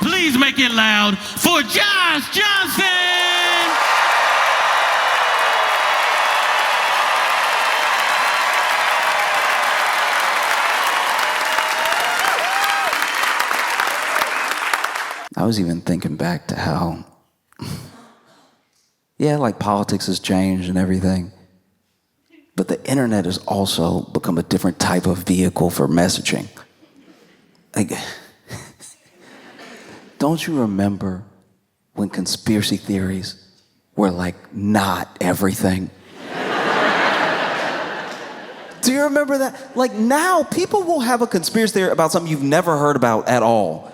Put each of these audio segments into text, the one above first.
Please make it loud for Josh Johnson! I was even thinking back to how, yeah, like politics has changed and everything, but the internet has also become a different type of vehicle for messaging. Like, don't you remember when conspiracy theories were like not everything? Do you remember that? Like now, people will have a conspiracy theory about something you've never heard about at all.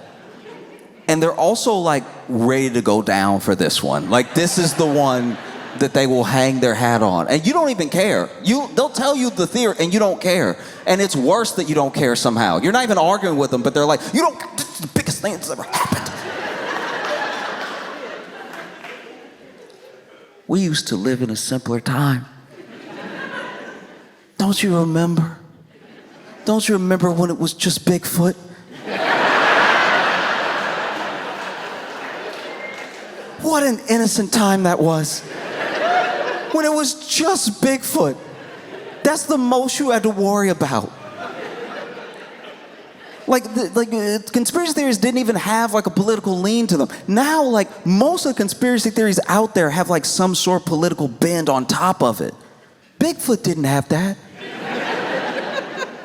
And they're also like ready to go down for this one. Like this is the one that they will hang their hat on. And you don't even care. They'll tell you the theory and you don't care. And it's worse that you don't care somehow. You're not even arguing with them, but they're like, this is the biggest thing that's ever happened. We used to live in a simpler time. Don't you remember? Don't you remember when it was just Bigfoot? What an innocent time that was. When it was just Bigfoot. That's the most you had to worry about. Conspiracy theories didn't even have like a political lean to them. Now, like most of the conspiracy theories out there have like some sort of political bend on top of it. Bigfoot didn't have that.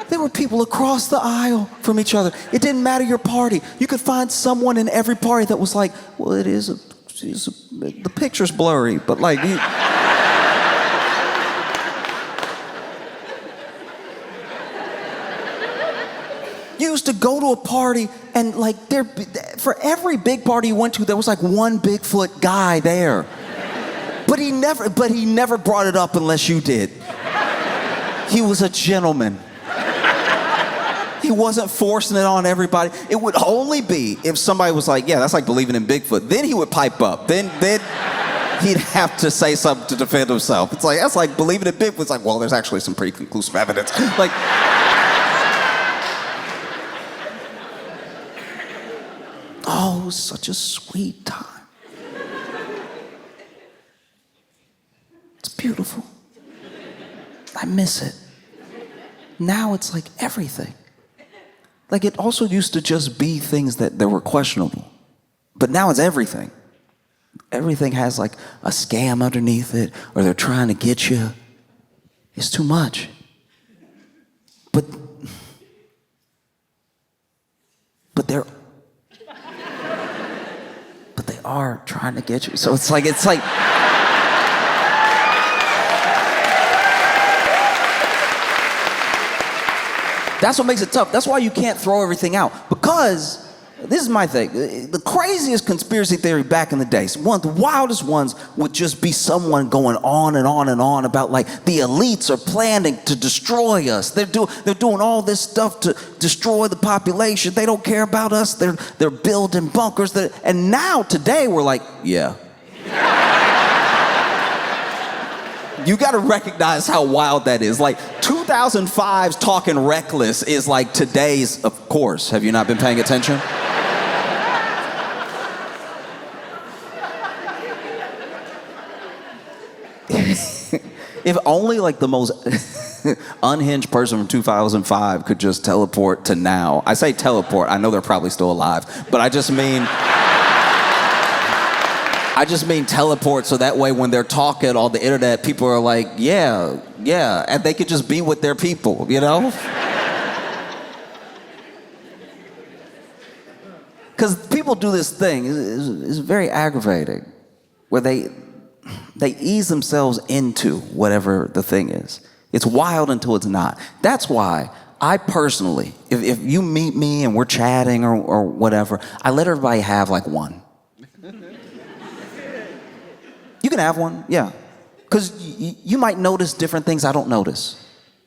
There were people across the aisle from each other. It didn't matter your party. You could find someone in every party that was like, well, the picture's blurry, but like... You used to go to a party and like for every big party you went to, there was like one Bigfoot guy there. But he never brought it up unless you did. He was a gentleman. He wasn't forcing it on everybody. It would only be if somebody was like, yeah, that's like believing in Bigfoot. Then he would pipe up. Then he'd have to say something to defend himself. It's like, that's like believing in Bigfoot. It's like, well, there's actually some pretty conclusive evidence. Like, oh, it was such a sweet time. It's beautiful. I miss it. Now it's like everything. Like it also used to just be things that were questionable. But now it's everything. Everything has like a scam underneath it, or they're trying to get you. It's too much. But they are trying to get you. So it's like that's what makes it tough. That's why you can't throw everything out. Because, this is my thing, the craziest conspiracy theory back in the day, one of the wildest ones would just be someone going on and on and on about like the elites are planning to destroy us. They're doing all this stuff to destroy the population. They don't care about us. They're building bunkers. And now, today, we're like, yeah. You gotta recognize how wild that is. Like 2005's talking reckless is like today's, of course. Have you not been paying attention? If only like the most unhinged person from 2005 could just teleport to now. I say teleport, I know they're probably still alive, but I just mean teleport so that way when they're talking on the internet, people are like, yeah, and they could just be with their people, you know? Because people do this thing, it's very aggravating, where they ease themselves into whatever the thing is. It's wild until it's not. That's why I personally, if you meet me and we're chatting or whatever, I let everybody have like one. You can have one, yeah. Because you might notice different things I don't notice.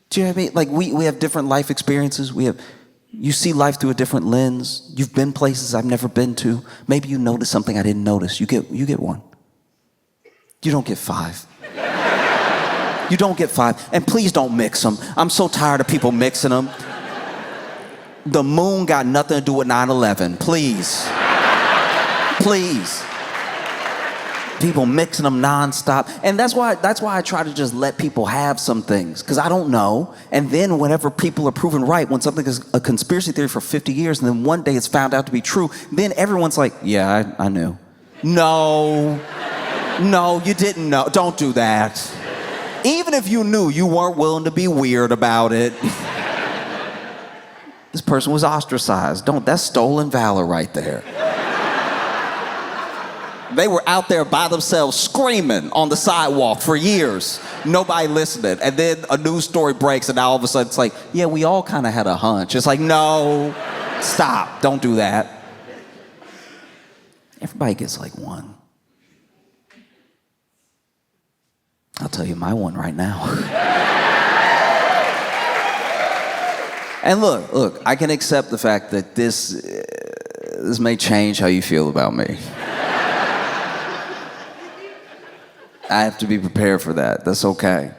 Do you know what I mean? Like we have different life experiences. You see life through a different lens. You've been places I've never been to. Maybe you notice something I didn't notice. You get one. You don't get 5. You don't get 5. And please don't mix them. I'm so tired of people mixing them. The moon got nothing to do with 9/11. Please. Please. People mixing them nonstop. And that's why I try to just let people have some things, because I don't know. And then whenever people are proven right, when something is a conspiracy theory for 50 years and then one day it's found out to be true, then everyone's like, yeah, I knew. No, you didn't know. Don't do that. Even if you knew, you weren't willing to be weird about it. This person was ostracized. That's stolen valor right there. They were out there by themselves screaming on the sidewalk for years. Nobody listening. And then a news story breaks and now all of a sudden it's like, yeah, we all kind of had a hunch. It's like, no, stop, don't do that. Everybody gets like one. I'll tell you my one right now. And look, I can accept the fact that this may change how you feel about me. I have to be prepared for that. That's okay.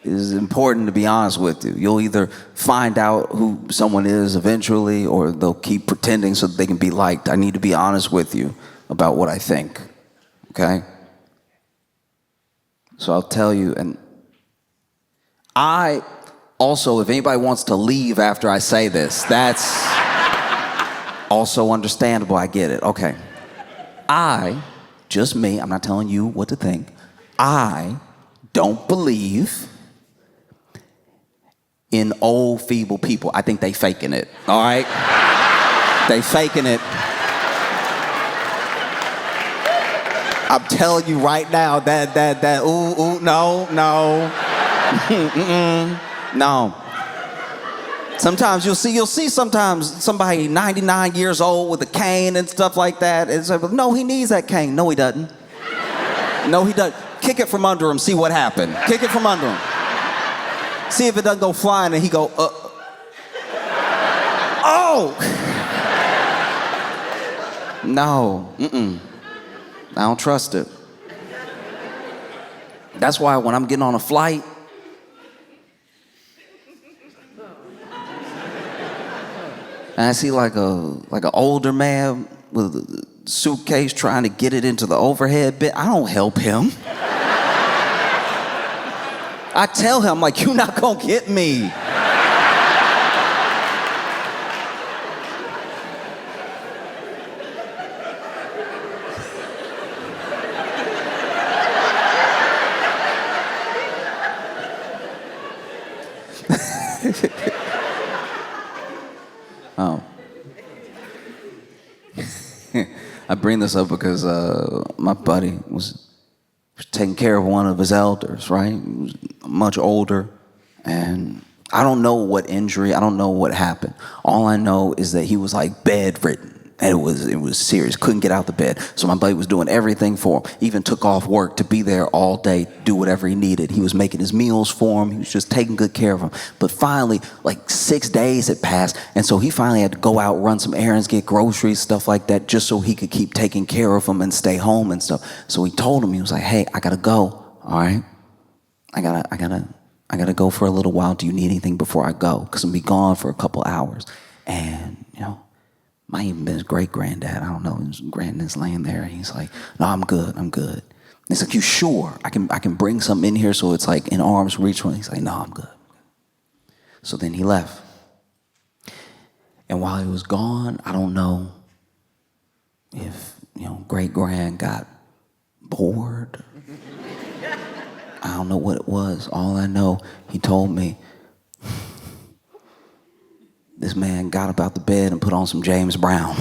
It is important to be honest with you. You'll either find out who someone is eventually, or they'll keep pretending so that they can be liked. I need to be honest with you about what I think, okay? So I'll tell you, and I also, if anybody wants to leave after I say this, that's also understandable. I get it. Okay. Just me, I'm not telling you what to think. I don't believe in old, feeble people. I think they faking it, all right? They faking it. I'm telling you right now, no. No. Sometimes you'll see sometimes somebody 99 years old with a cane and stuff like that. It's like, no, he needs that cane. No, he doesn't. No, he doesn't. Kick it from under him, see what happened. Kick it from under him. See if it doesn't go flying and he go, oh! No, I don't trust it. That's why when I'm getting on a flight, and I see like an older man with a suitcase trying to get it into the overhead bin, I don't help him. I tell him, like, you're not gonna get me. Oh. I bring this up because my buddy was taking care of one of his elders, right? He was much older, and I don't know what injury, I don't know what happened. All I know is that he was like bedridden. And it was serious, couldn't get out the bed. So my buddy was doing everything for him. Even took off work to be there all day, do whatever he needed. He was making his meals for him. He was just taking good care of him. But finally, like 6 days had passed. And so he finally had to go out, run some errands, get groceries, stuff like that, just so he could keep taking care of him and stay home and stuff. So he told him, he was like, hey, I gotta go, all right? I gotta go for a little while. Do you need anything before I go? Because I'm gonna be gone for a couple hours. And, might even been his great-granddad. I don't know. His granddad's laying there. And he's like, no, I'm good. And he's like, you sure? I can bring something in here so it's like in arm's reach. He's like, no, I'm good. So then he left. And while he was gone, I don't know if, great-grand got bored. I don't know what it was. All I know, he told me, this man got up out the bed and put on some James Brown.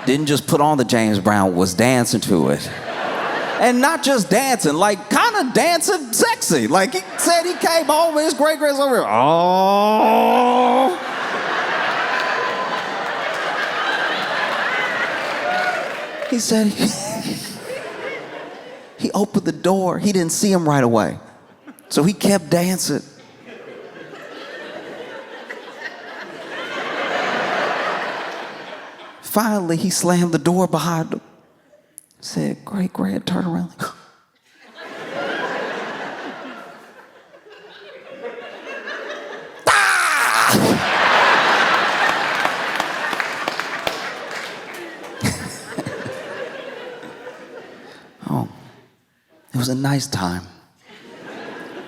Didn't just put on the James Brown, was dancing to it. And not just dancing, like kind of dancing sexy. Like he said he came home and his great-grand's over here. Oh. He said he opened the door. He didn't see him right away. So he kept dancing. Finally, he slammed the door behind him. Said, great-grand, turn around. was a nice time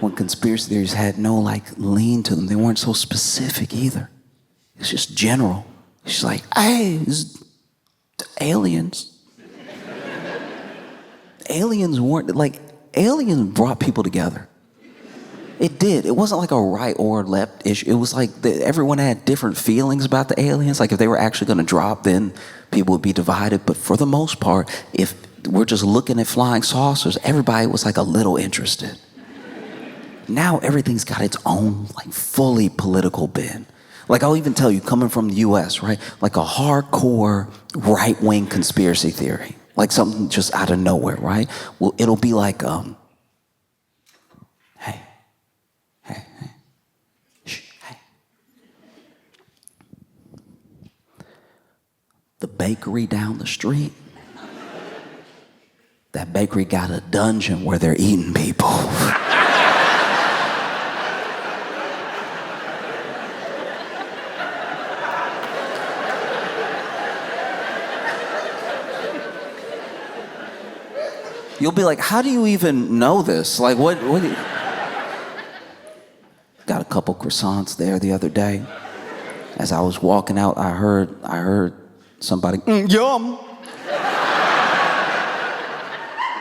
when conspiracy theories had no like lean to them. They weren't so specific either. It's just general. It's just like, hey, it's aliens. Aliens weren't, like, aliens brought people together. It did. It wasn't like a right or left issue. It was like everyone had different feelings about the aliens. Like if they were actually going to drop, then people would be divided. But for the most part, if we're just looking at flying saucers, everybody was like a little interested. Now everything's got its own like fully political bent. Like I'll even tell you, coming from the US, right? Like a hardcore right-wing conspiracy theory. Like something just out of nowhere, right? Well, it'll be like, hey, shh, hey. The bakery down the street, that bakery got a dungeon where they're eating people. You'll be like, how do you even know this? Like, what do you... Got a couple croissants there the other day. As I was walking out, I heard somebody, yum.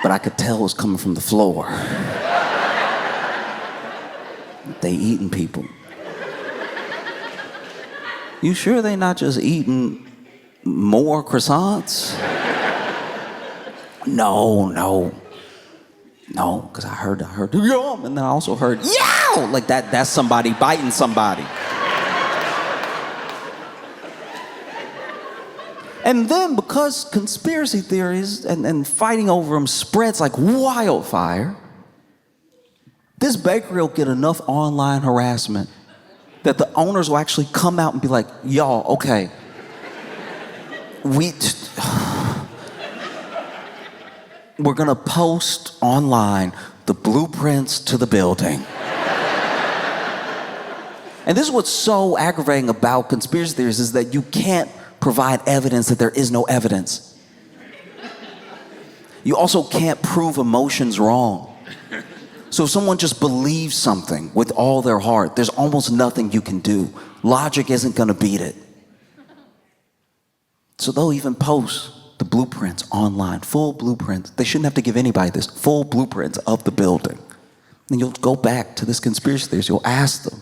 But I could tell it was coming from the floor. They eating people. You sure they not just eating more croissants? No, because I heard yum, and then I also heard yow, like that's somebody biting somebody. And then because conspiracy theories and fighting over them spreads like wildfire, this bakery will get enough online harassment that the owners will actually come out and be like, y'all, okay, we're gonna post online the blueprints to the building. And this is what's so aggravating about conspiracy theories is that you can't provide evidence that there is no evidence. You also can't prove emotions wrong. So if someone just believes something with all their heart, there's almost nothing you can do. Logic isn't gonna beat it. So they'll even post the blueprints online, full blueprints. They shouldn't have to give anybody this, full blueprints of the building. Then you'll go back to this conspiracy theories, you'll ask them,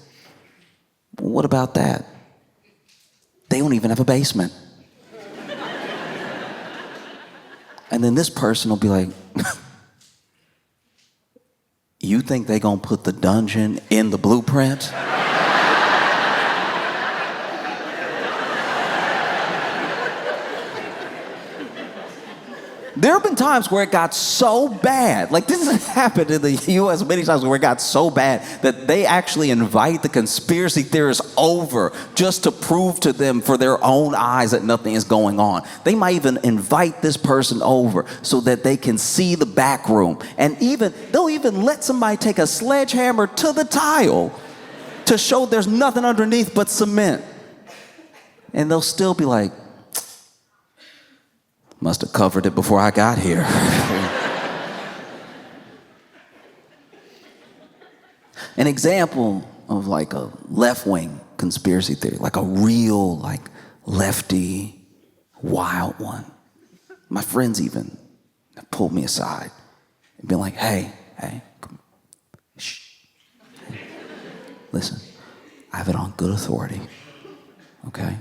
well, what about that? They don't even have a basement. And then this person will be like, you think they gonna put the dungeon in the blueprint? There have been times where it got so bad, like this has happened in the US many times where it got so bad that they actually invite the conspiracy theorists over just to prove to them for their own eyes that nothing is going on. They might even invite this person over so that they can see the back room. And they'll even let somebody take a sledgehammer to the tile to show there's nothing underneath but cement. And they'll still be like, must have covered it before I got here. An example of like a left-wing conspiracy theory, like a real like lefty, wild one. My friends even pulled me aside and been like, hey, come, shh. Listen, I have it on good authority, okay?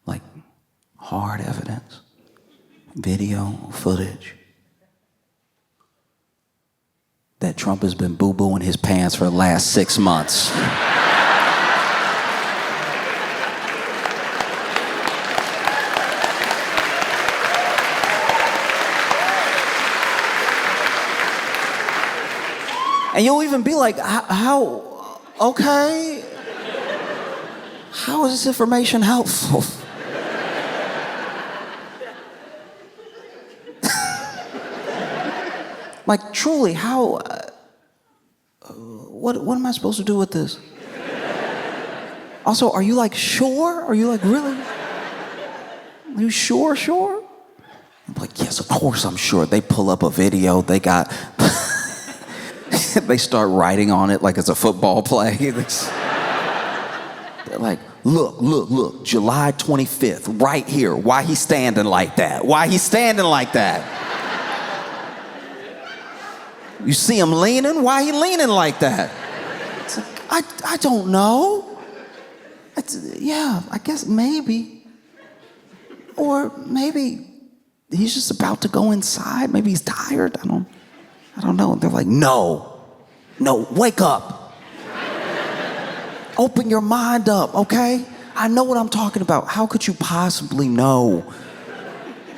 Like hard evidence. Video footage that Trump has been boo-booing his pants for the last 6 months. And you'll even be like, how, okay, how is this information helpful? Like, truly, how, what am I supposed to do with this? Also, are you like sure? Are you like really? Are you sure? I'm like, yes, of course I'm sure. They pull up a video, they got they start writing on it like it's a football play. They're like, look, July 25th, right here. Why he standing like that? Why he standing like that? You see him leaning? Why he leaning like that? It's like, I don't know. I guess maybe. Or maybe he's just about to go inside. Maybe he's tired. I don't know. They're like, no, wake up. Open your mind up, okay? I know what I'm talking about. How could you possibly know?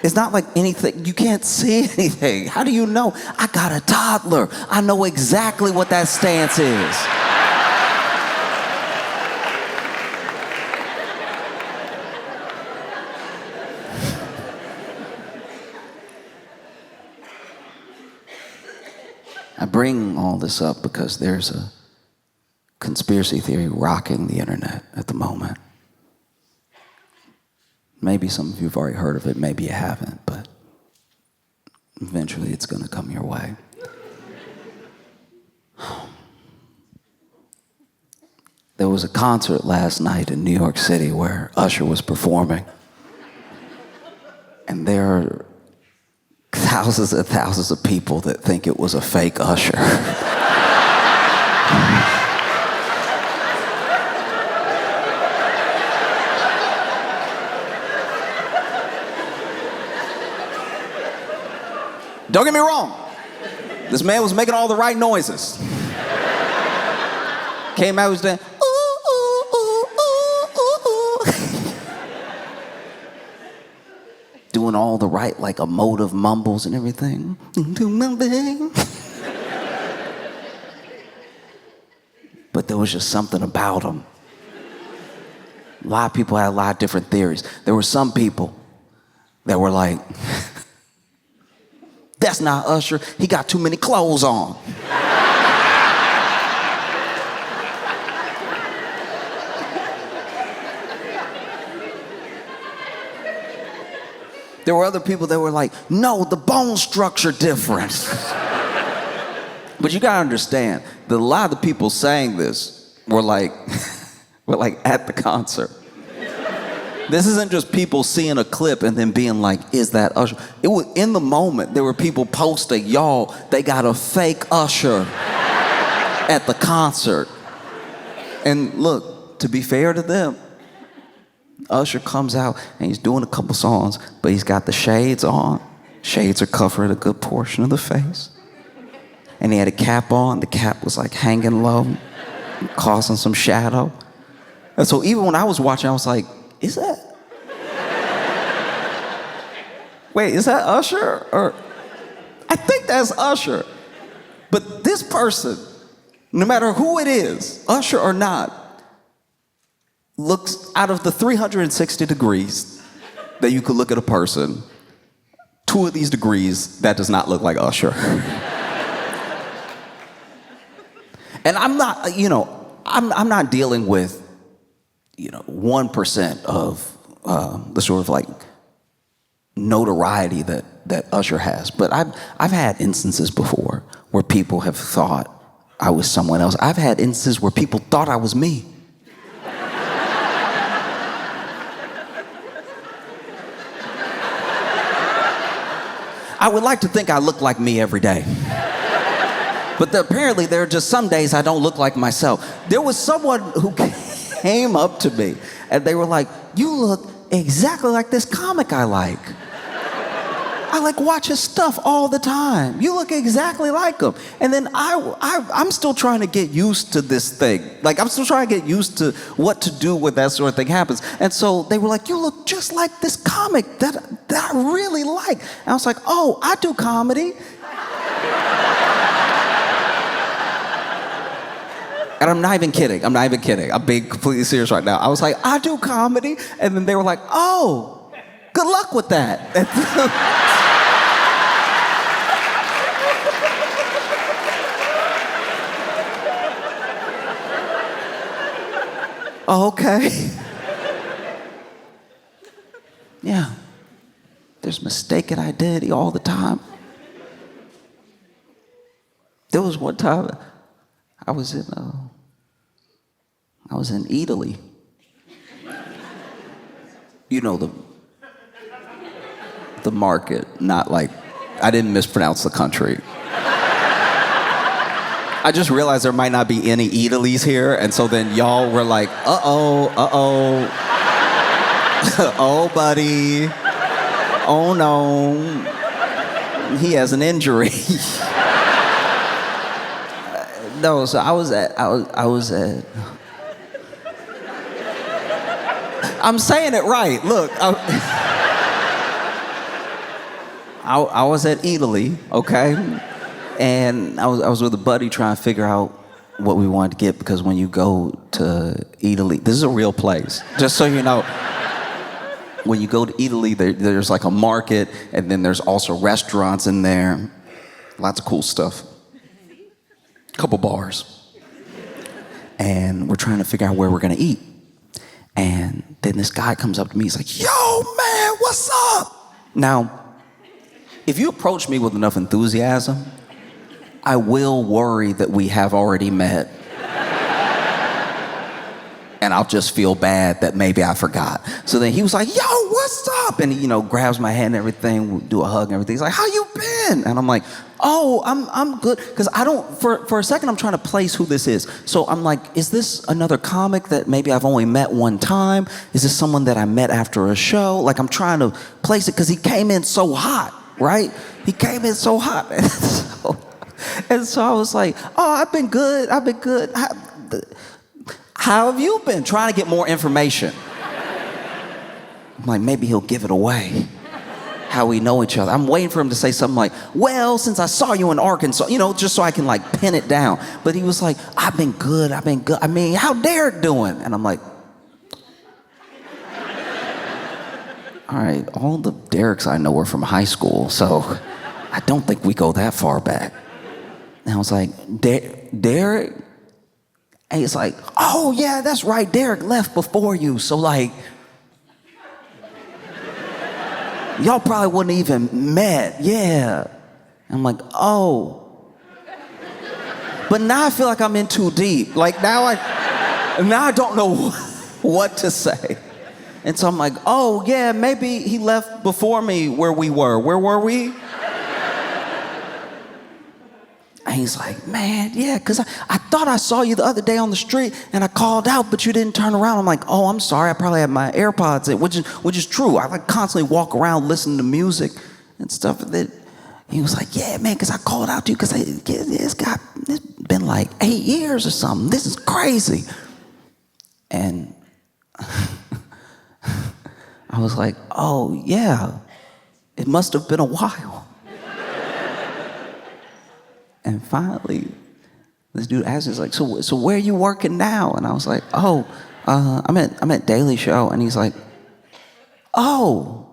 It's not like anything. You can't see anything. How do you know? I got a toddler. I know exactly what that stance is. I bring all this up because there's a conspiracy theory rocking the internet at the moment. Maybe some of you have already heard of it, maybe you haven't, but eventually it's going to come your way. There was a concert last night in New York City where Usher was performing. And there are thousands and thousands of people that think it was a fake Usher. Don't get me wrong. This man was making all the right noises. Came out, was doing, ooh, ooh, ooh, ooh, ooh, ooh. Doing all the right, like, emotive mumbles and everything. But there was just something about him. A lot of people had a lot of different theories. There were some people that were like, that's not Usher. He got too many clothes on. There were other people that were like, no, the bone structure different. But you gotta understand that a lot of the people saying this were like at the concert. This isn't just people seeing a clip and then being like, is that Usher? It was in the moment, there were people posting, y'all, they got a fake Usher at the concert. And look, to be fair to them, Usher comes out and he's doing a couple songs, but he's got the shades on. Shades are covering a good portion of the face. And he had a cap on. The cap was like hanging low, causing some shadow. And so even when I was watching, I was like, is that? Wait, is that Usher? Or I think that's Usher. But this person, no matter who it is, Usher or not, looks out of the 360 degrees that you could look at a person, 2 of these degrees, that does not look like Usher. And I'm not, I'm not dealing with, 1% of the sort of like notoriety that Usher has. But I've had instances before where people have thought I was someone else. I've had instances where people thought I was me. I would like to think I look like me every day. But apparently there are just some days I don't look like myself. There was someone who came up to me and they were like, you look exactly like this comic I like. I watch his stuff all the time. You look exactly like him. And then I'm still trying to get used to this thing. I'm still trying to get used to what to do when that sort of thing happens. And so they were like, you look just like this comic that I really like. And I was like, oh, I do comedy. And I'm not even kidding. I'm being completely serious right now. I was like, I do comedy. And then they were like, oh, good luck with that. Oh, okay. Yeah. There's mistaken identity all the time. There was one time I was in Italy. You know, the market, not like, I didn't mispronounce the country. I just realized there might not be any Italys here, and so then y'all were like, uh-oh, oh, buddy, oh no, he has an injury. No, so I was at, I'm saying it right, look. I was at Italy, okay? And I was with a buddy trying to figure out what we wanted to get, because when you go to Italy, this is a real place, just so you know. When you go to Italy, there's like a market, and then there's also restaurants in there. Lots of cool stuff. Couple bars. And we're trying to figure out where we're gonna eat. And then this guy comes up to me, he's like, yo, man, what's up? Now, if you approach me with enough enthusiasm, I will worry that we have already met. And I'll just feel bad that maybe I forgot. So then he was like, yo, what's up? And he, grabs my hand and everything, we do a hug and everything. He's like, how you been? And I'm like, oh, I'm good. Because I don't, for a second, I'm trying to place who this is. So I'm like, is this another comic that maybe I've only met one time? Is this someone that I met after a show? Like, I'm trying to place it, because he came in so hot, right? He came in so hot. And so I was like, oh, I've been good. How have you been? Trying to get more information. I'm like, maybe he'll give it away, how we know each other. I'm waiting for him to say something like, well, since I saw you in Arkansas, just so I can like pin it down. But he was like, I've been good. I mean, how Derek doing? And I'm like, all right, all the Dereks I know are from high school, so I don't think we go that far back. And I was like, Derek? And he's like, oh yeah, that's right, Derek left before you, so like, y'all probably wouldn't even met, yeah. I'm like, oh. But now I feel like I'm in too deep. Like now I don't know what to say. And so I'm like, oh yeah, maybe he left before me where we were. Where were we? And he's like, man, yeah, because I thought I saw you the other day on the street and I called out, but you didn't turn around. I'm like, oh, I'm sorry. I probably had my AirPods in, which is true. I like constantly walk around listening to music and stuff. That he was like, yeah, man, because I called out to you because it's been like 8 years or something. This is crazy. And I was like, oh, yeah, it must have been a while. And finally, this dude asked me, he's like, so where are you working now? And I was like, oh, I'm at Daily Show. And he's like, oh,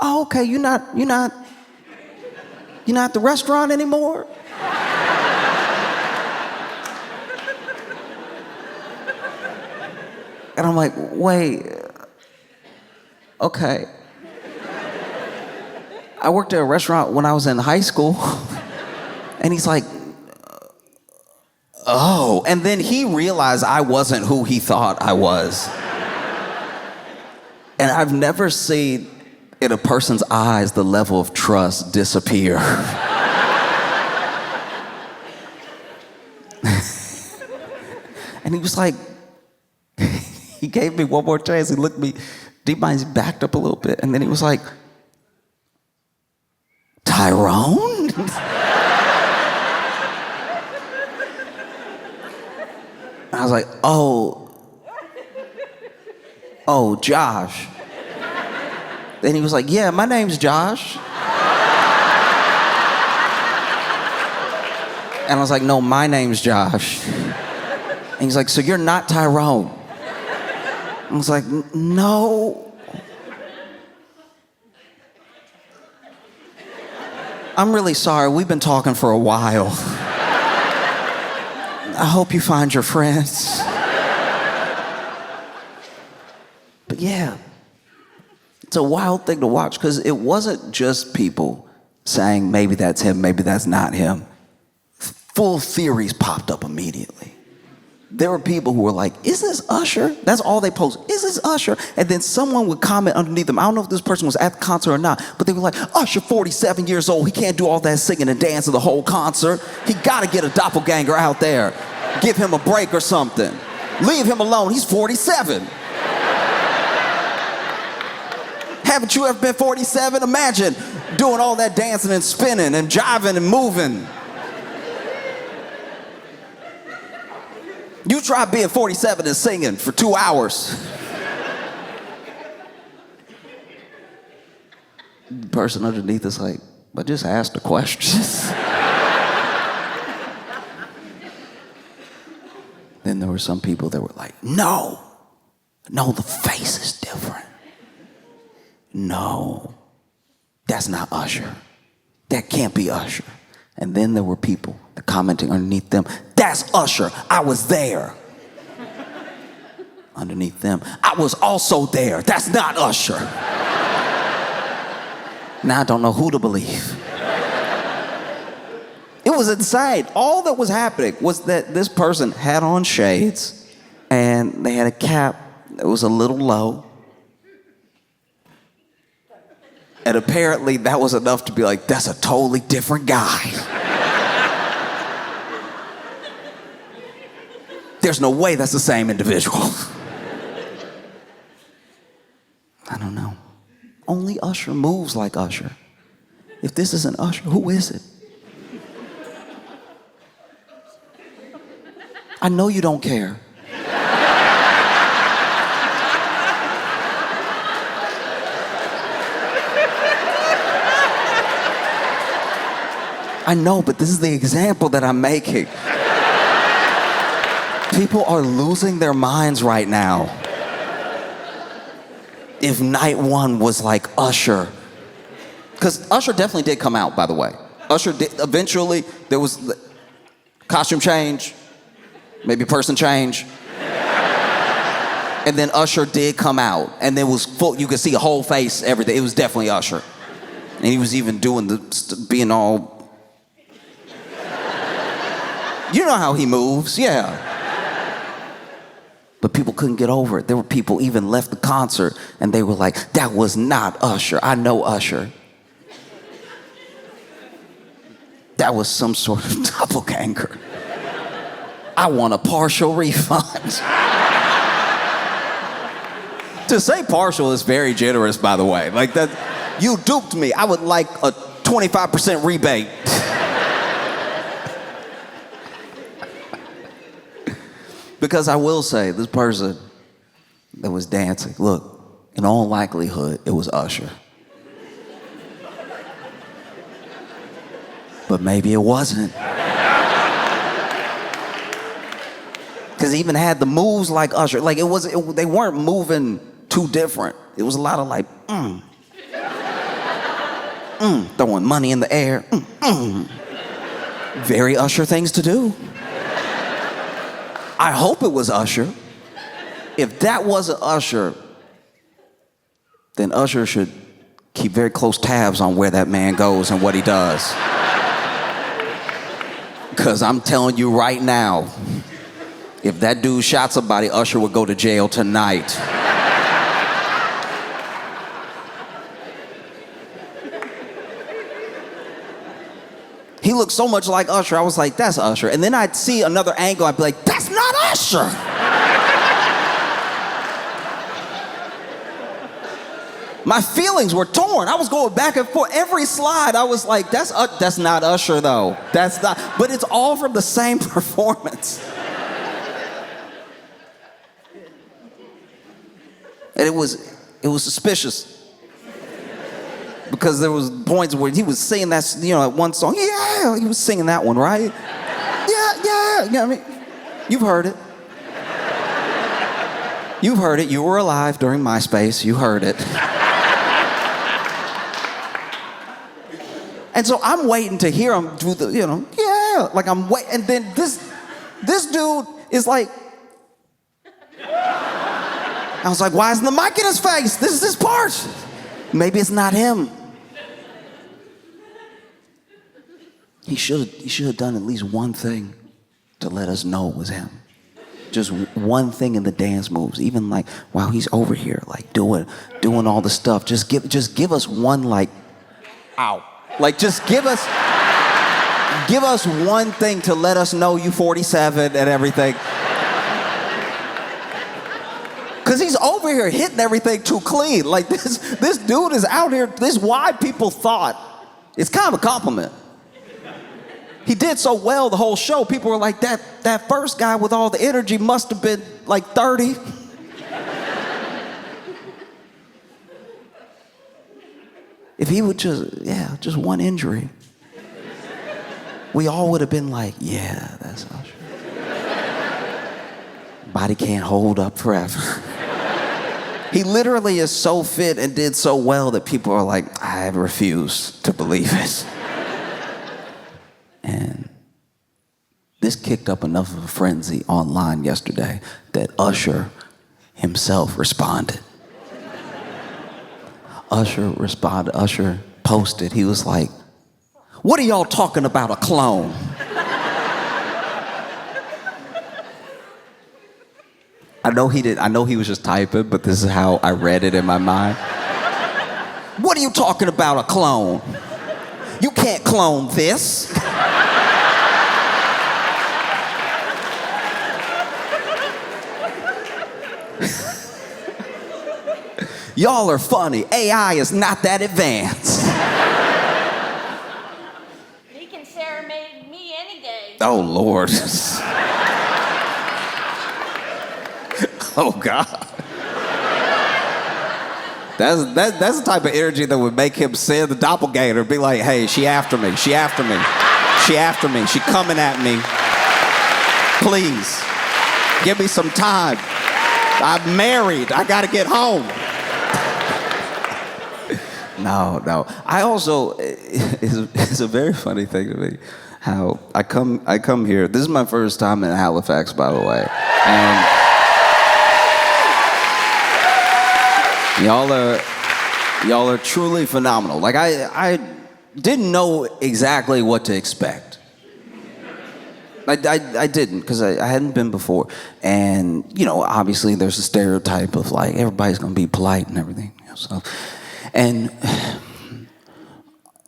okay, you're not at the restaurant anymore? And I'm like, wait, okay. I worked at a restaurant when I was in high school. And he's like, oh. And then he realized I wasn't who he thought I was. And I've never seen in a person's eyes the level of trust disappear. And he was like, he gave me one more chance. He looked me deep in, he backed up a little bit. And then he was like, Tyrone? I was like, oh, Josh. Then he was like, yeah, my name's Josh. And I was like, no, my name's Josh. And he's like, so you're not Tyrone? I was like, no. I'm really sorry, we've been talking for a while. I hope you find your friends. But yeah, it's a wild thing to watch, because it wasn't just people saying maybe that's him, maybe that's not him. full theories popped up immediately. There were people who were like, is this Usher? That's all they post. Is this Usher? And then someone would comment underneath them. I don't know if this person was at the concert or not, but they were like, Usher, 47 years old. He can't do all that singing and dancing the whole concert. He got to get a doppelganger out there. Give him a break or something. Leave him alone. He's 47. Haven't you ever been 47? Imagine doing all that dancing and spinning and jiving and moving. You try being 47 and singing for 2 hours. The person underneath is like, but just ask the questions. Then there were some people that were like, no, the face is different. No, that's not Usher. That can't be Usher. And then there were people commenting underneath them, that's Usher, I was there. Underneath them, I was also there, that's not Usher. Now I don't know who to believe. It was insane. All that was happening was that this person had on shades and they had a cap that was a little low. And apparently that was enough to be like, that's a totally different guy. There's no way that's the same individual. I don't know. Only Usher moves like Usher. If this isn't Usher, who is it? I know you don't care. I know, but this is the example that I'm making. People are losing their minds right now. If night one was like Usher, because Usher definitely did come out, by the way. Usher did, eventually, there was costume change, maybe person change. And then Usher did come out, and there was full, you could see a whole face, everything. It was definitely Usher. And he was even doing being all, you know how he moves, yeah. But people couldn't get over it. There were people even left the concert and they were like, that was not Usher. I know Usher. That was some sort of doppelganger. I want a partial refund. To say partial is very generous, by the way. Like that, you duped me. I would like a 25% rebate. Because I will say, this person that was dancing, look, in all likelihood, it was Usher. But maybe it wasn't. Because he even had the moves like Usher. Like they weren't moving too different. It was a lot of like, throwing money in the air. Very Usher things to do. I hope it was Usher. If that wasn't Usher, then Usher should keep very close tabs on where that man goes and what he does. Because I'm telling you right now, if that dude shot somebody, Usher would go to jail tonight. He looked so much like Usher, I was like, that's Usher. And then I'd see another angle, I'd be like, that's not Usher. My feelings were torn. I was going back and forth. Every slide, I was like, that's not Usher though. That's not, but it's all from the same performance. And it was suspicious. Because there was points where he was singing that, that one song. Yeah, he was singing that one, right? Yeah. You know what I mean? You've heard it. You've heard it. You were alive during MySpace. You heard it. And so I'm waiting to hear him do the, like I'm waiting. And then this dude is like, I was like, why isn't the mic in his face? This is his part. Maybe it's not him. He should have done at least one thing to let us know it was him. Just one thing in the dance moves, even like while he's over here, like doing all the stuff. Just give us one, like, ow. Like, just give us one thing to let us know you 47 and everything. Cause he's over here hitting everything too clean. Like this dude is out here. This is why people thought it's kind of a compliment. He did so well the whole show. People were like, that first guy with all the energy must have been like 30. If he would just one injury, we all would have been like, yeah, that's Usher. Body can't hold up forever. He literally is so fit and did so well that people are like, I refuse to believe it. And this kicked up enough of a frenzy online yesterday that Usher himself responded. Usher posted, he was like, what are y'all talking about a clone? I know he was just typing, but this is how I read it in my mind. What are you talking about a clone? You can't clone this. Y'all are funny. AI is not that advanced. He can serenade me any day. Oh, Lord. Oh, God. That's the type of energy that would make him send the doppelganger, be like, hey, she after me. She coming at me. Please, give me some time. I'm married. I got to get home. No. I also, it's a very funny thing to me how I come here. This is my first time in Halifax, by the way. And y'all are truly phenomenal. Like I didn't know exactly what to expect. I didn't, because I hadn't been before. And, obviously there's a stereotype of like everybody's gonna be polite and everything. So, and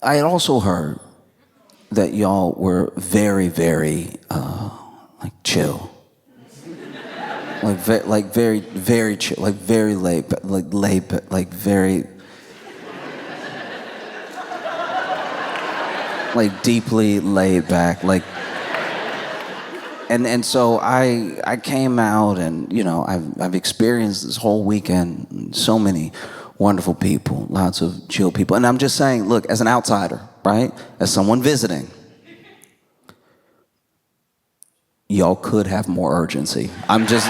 I had also heard that y'all were very, very like chill. Like very, very chill, like very laid, like very, like deeply laid back, like. And so I came out and I've experienced this whole weekend so many wonderful people, lots of chill people, and I'm just saying, look, as an outsider, right, as someone visiting. Y'all could have more urgency. I'm just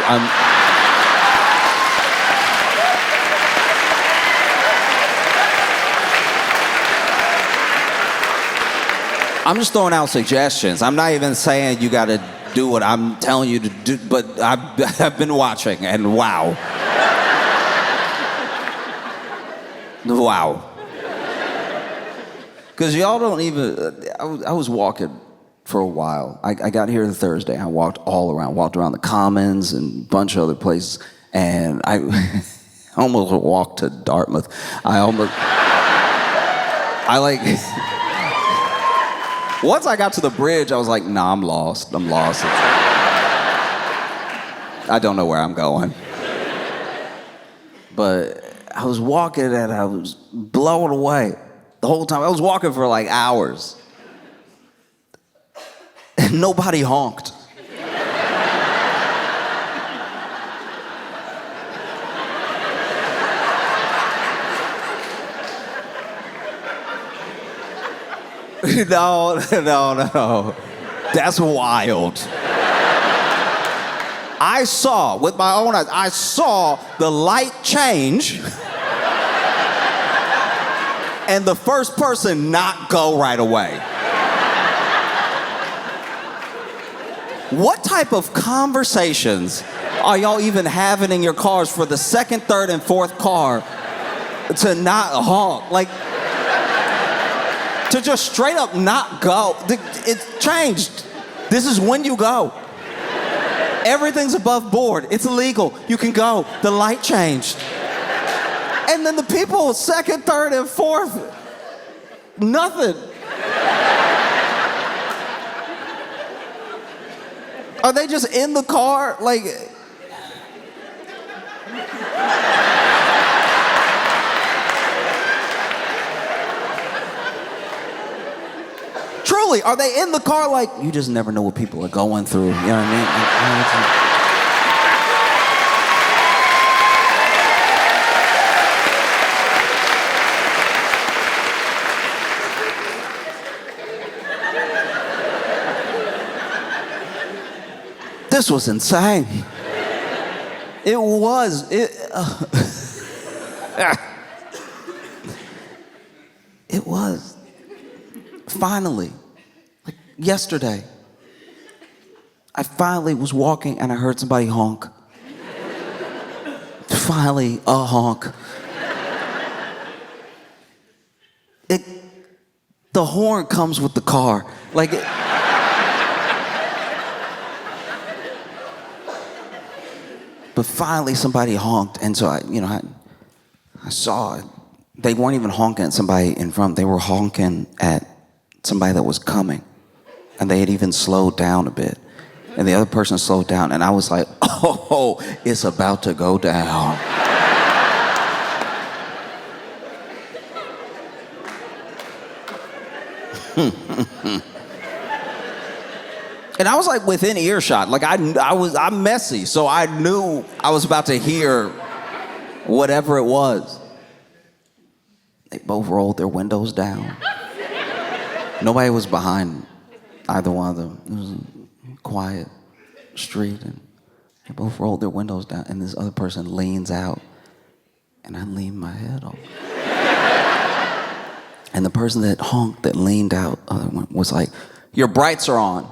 throwing out suggestions. I'm not even saying you gotta do what I'm telling you to do, but I've been watching and wow. Wow. Because y'all don't even, I was walking for a while. I got here Thursday. I walked around the Commons and a bunch of other places, and I almost walked to Dartmouth. Once I got to the bridge, I was like, nah, I'm lost. I don't know where I'm going. But I was walking and I was blown away the whole time. I was walking for like hours. And nobody honked. No. That's wild. I saw, with my own eyes, I saw the light change and the first person not go right away. What type of conversations are y'all even having in your cars for the second, third, and fourth car to not honk? Like, to just straight up not go. It's changed. This is when you go. Everything's above board. It's illegal. You can go. The light changed. And then the people, second, third, and fourth, nothing. Are they just in the car? Like... Truly, are they in the car like, you just never know what people are going through, you know what I mean? This was insane. It was. It was. Finally, like yesterday, I finally was walking and I heard somebody honk. Finally, a honk. The horn comes with the car. Like, but finally somebody honked, and so I saw it. They weren't even honking at somebody in front. They were honking at somebody that was coming, and they had even slowed down a bit, and the other person slowed down, and I was like, oh, it's about to go down. And I was like within earshot. Like I'm messy, so I knew I was about to hear whatever it was. They both rolled their windows down. Nobody was behind either one of them. It was a quiet street, and they both rolled their windows down, and this other person leans out, and I lean my head over. And the person that honked, that leaned out, was like, your brights are on.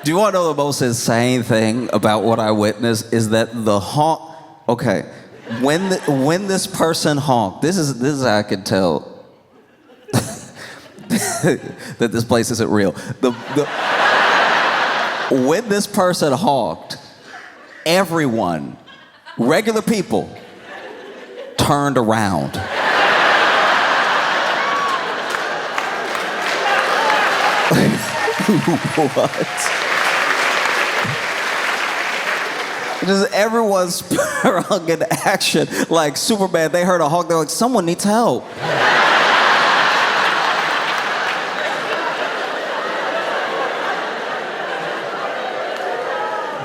Do you want to know the most insane thing about what I witnessed is that the honk, okay, when this person honked, this is how I could tell that this place isn't real. When this person honked, everyone, regular people, turned around. What? Just everyone sprung into action like Superman. They heard a honk. They're like, someone needs help.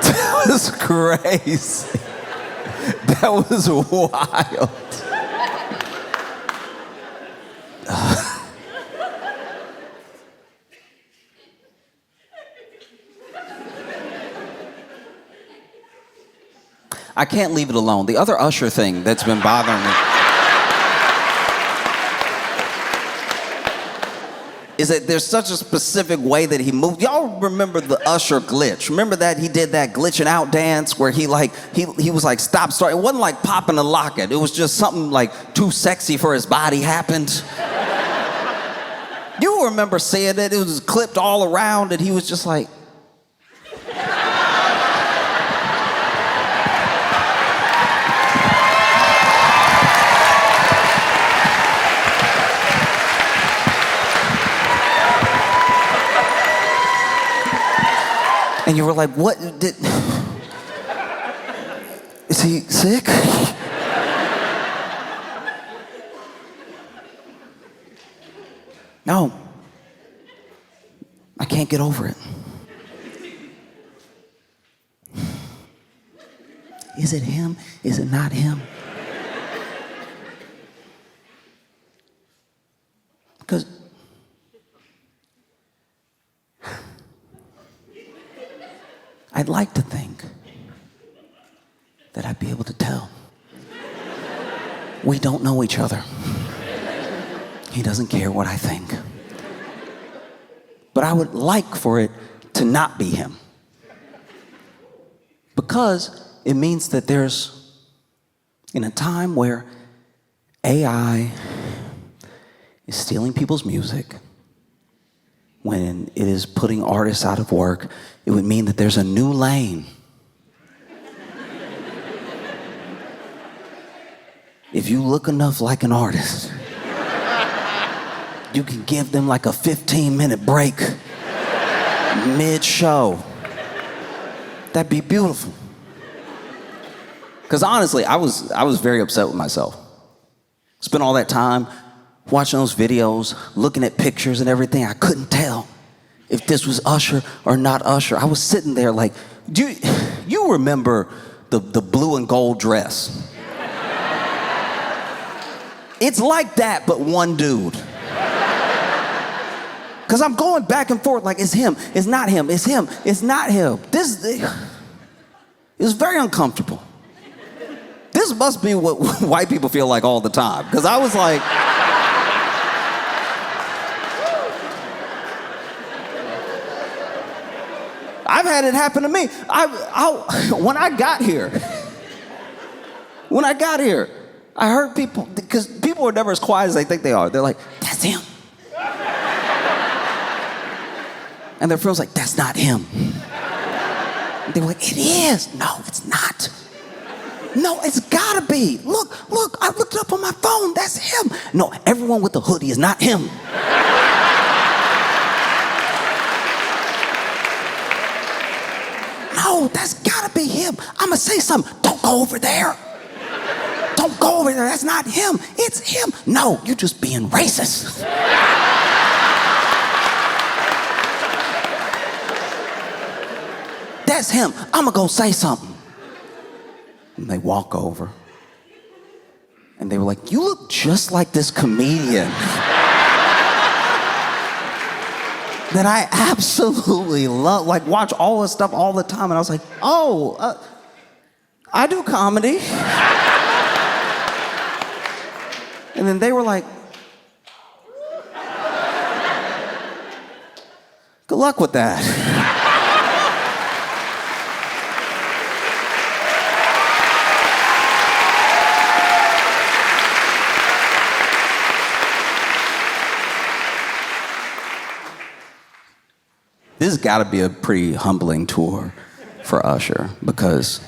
That was crazy. That was wild. I can't leave it alone. The other Usher thing that's been bothering me is that there's such a specific way that he moved. Y'all remember the Usher glitch? Remember that he did that glitching out dance where he was like stop, start. It wasn't like popping a locket. It was just something like too sexy for his body happened. You remember seeing it? It was clipped all around, and he was just like. And you were like, what? Is he sick? No. I can't get over it. Is it him? Is it not him? Because I'd like to think that I'd be able to tell We don't know each other. He doesn't care what I think. But I would like for it to not be him. Because it means that there's, in a time where AI is stealing people's music, when it is putting artists out of work, it would mean that there's a new lane. If you look enough like an artist, you can give them like a 15-minute break mid-show. That'd be beautiful. Because honestly, I was very upset with myself. Spent all that time watching those videos, looking at pictures and everything. I couldn't tell if this was Usher or not Usher. I was sitting there like, do you remember the blue and gold dress? It's like that, but one dude. Because I'm going back and forth like, it's him, it's not him, it's him, it's not him. It was very uncomfortable. This must be what white people feel like all the time. Because I was like, I've had it happen to me. When I got here, I heard people, because people are never as quiet as they think they are. They're like, that's him. And their friends like, that's not him. And they were like, it is. No, it's not. No, it's gotta be. Look, I looked it up on my phone. That's him. No, everyone with the hoodie is not him. No, that's gotta be him. I'ma say something. Don't go over there. Don't go over there. That's not him. It's him. No, you're just being racist. That's him. I'ma go say something. And they walk over. And they were like, you look just like this comedian that I absolutely love. Like, watch all this stuff all the time. And I was like, oh, I do comedy. And then they were like, good luck with that. This has got to be a pretty humbling tour for Usher, because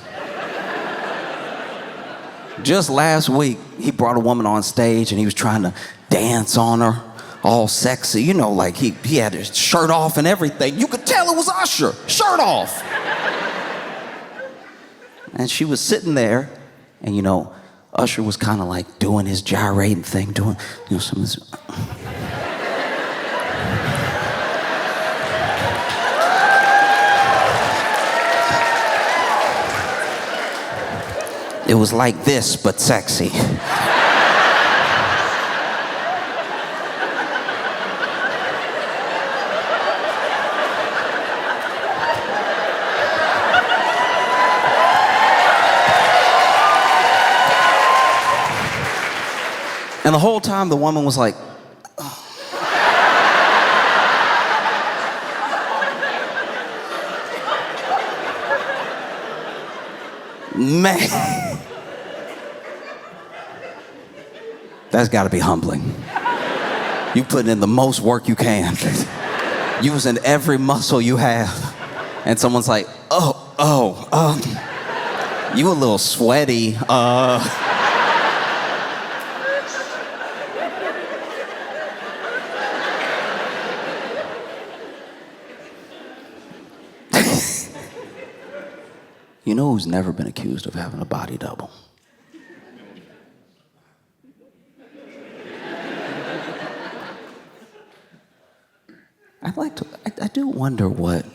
just last week, he brought a woman on stage and he was trying to dance on her, all sexy. You know, like he had his shirt off and everything. You could tell it was Usher, shirt off. And she was sitting there, and you know, Usher was kind of like doing his gyrating thing, doing, you know, some of this. It was like this, but sexy. And the whole time the woman was like, oh. Man. That's got to be humbling. You putting in the most work you can, using every muscle you have, and someone's like, you a little sweaty. You know who's never been accused of having a body double? I do wonder what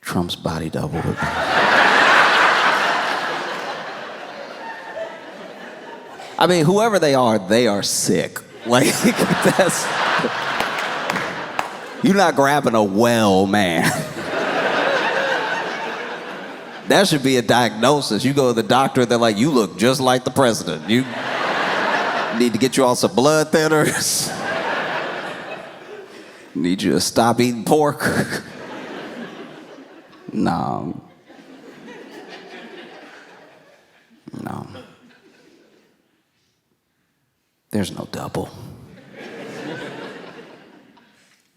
Trump's body double would be. I mean, whoever they are sick. Like, that's, you're not grabbing a well man. That should be a diagnosis. You go to the doctor, they're like, you look just like the president. Need to get you all some blood thinners. Need you to stop eating pork. No. No. There's no double.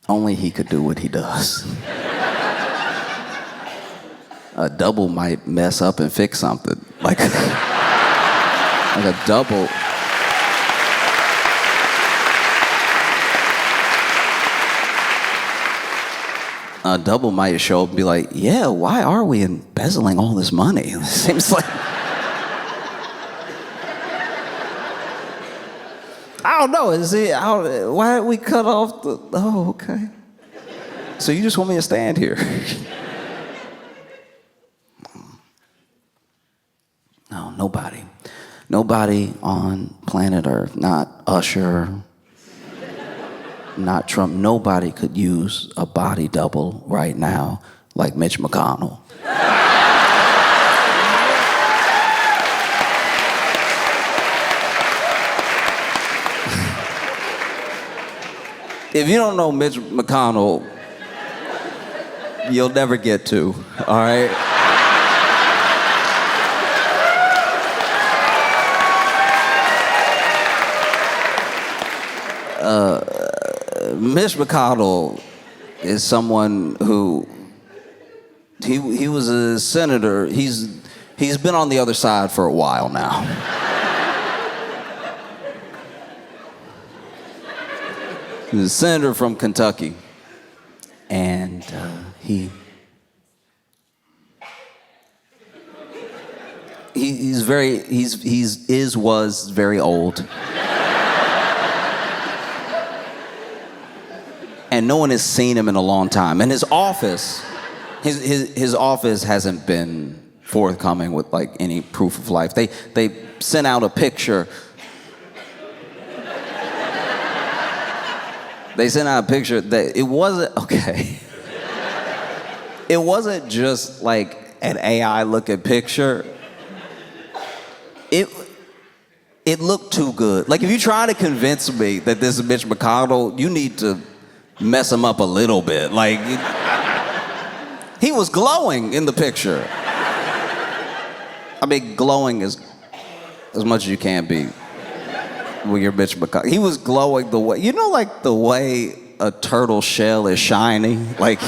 Only he could do what he does. A double might mess up and fix something. Like a double. A double might show up and be like, yeah, why are we embezzling all this money? It seems like... I don't know. Why did we cut off the... Oh, okay. So you just want me to stand here? No, nobody. Nobody on planet Earth, not Usher, not Trump, nobody could use a body double right now like Mitch McConnell. If you don't know Mitch McConnell, you'll never get to, all right? Mitch McConnell is someone who he was a senator. He's been on the other side for a while now. He's a senator from Kentucky, and he was very old. And no one has seen him in a long time. And his office, his office hasn't been forthcoming with like any proof of life. They sent out a picture. They sent out a picture that it wasn't, okay. It wasn't just like an AI looking picture. It looked too good. Like if you try to convince me that this is Mitch McConnell, you need to mess him up a little bit. Like, he was glowing in the picture. I mean, glowing as much as you can be when you're Mitch McConnell. He was glowing the way, you know, like the way a turtle shell is shiny? Like,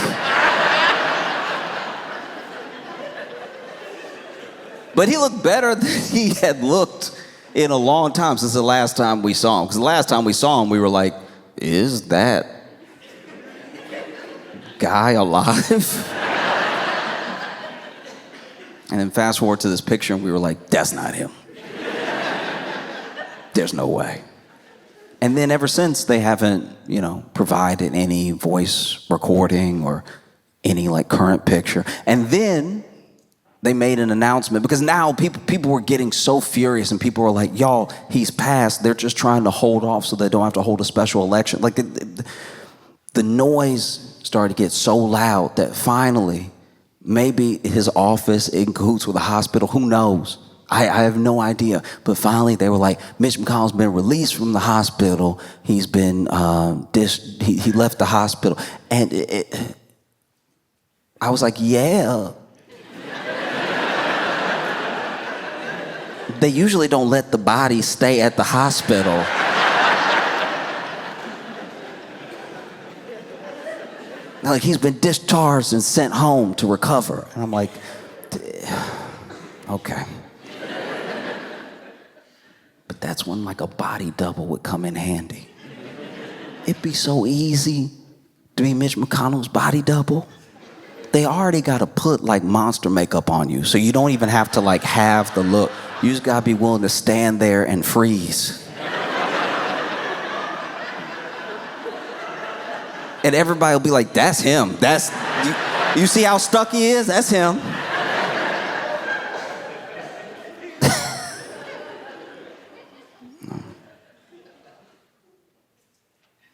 but he looked better than he had looked in a long time since the last time we saw him. Because the last time we saw him, we were like, is that guy alive? And then fast forward to this picture and we were like, that's not him. There's no way. And then ever since they haven't, provided any voice recording or any like current picture. And then they made an announcement because now people were getting so furious and people were like, y'all, he's passed. They're just trying to hold off so they don't have to hold a special election. Like the noise started to get so loud that finally, maybe his office in cahoots with the hospital, who knows? I have no idea. But finally they were like, Mitch McConnell's been released from the hospital. He's been, he left the hospital. And I was like, yeah. They usually don't let the body stay at the hospital. Like, he's been discharged and sent home to recover. And I'm like, okay. But that's when like a body double would come in handy. It'd be so easy to be Mitch McConnell's body double. They already got to put like monster makeup on you, so you don't even have to like have the look. You just got to be willing to stand there and freeze. And everybody will be like, that's him. You see how stuck he is? That's him.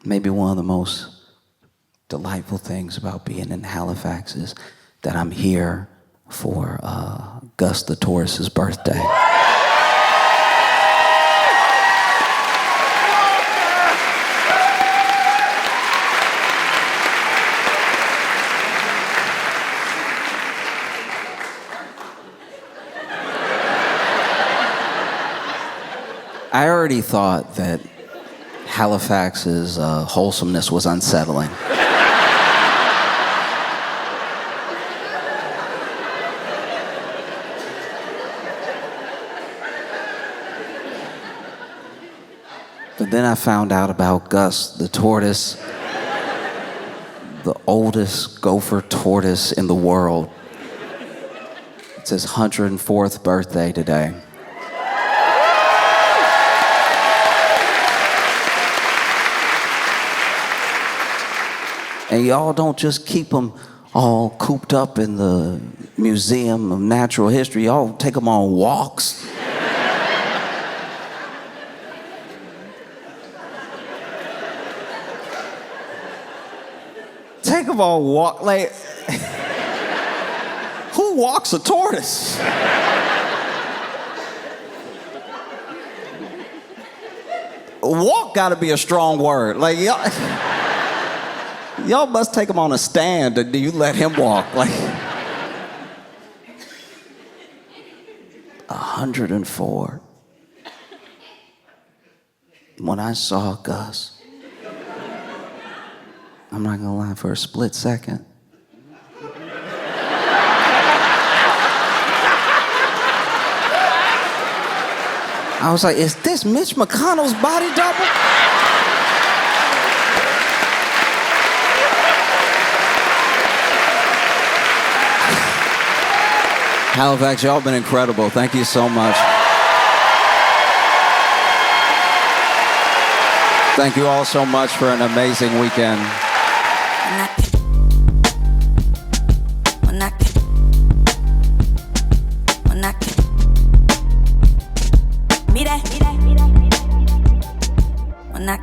Maybe one of the most delightful things about being in Halifax is that I'm here for Gus the tortoise's birthday. I already thought that Halifax's wholesomeness was unsettling. But then I found out about Gus, the tortoise, the oldest gopher tortoise in the world. It's his 104th birthday today. And y'all don't just keep them all cooped up in the Museum of Natural History. Y'all take them on walks. Take them on walk, like, who walks a tortoise? Walk gotta be a strong word. Like, y'all must take him on a stand, or do you let him walk? Like, 104. When I saw Gus, I'm not gonna lie, for a split second, I was like, is this Mitch McConnell's body double? Halifax, y'all been incredible. Thank you so much. Thank you all so much for an amazing weekend. When I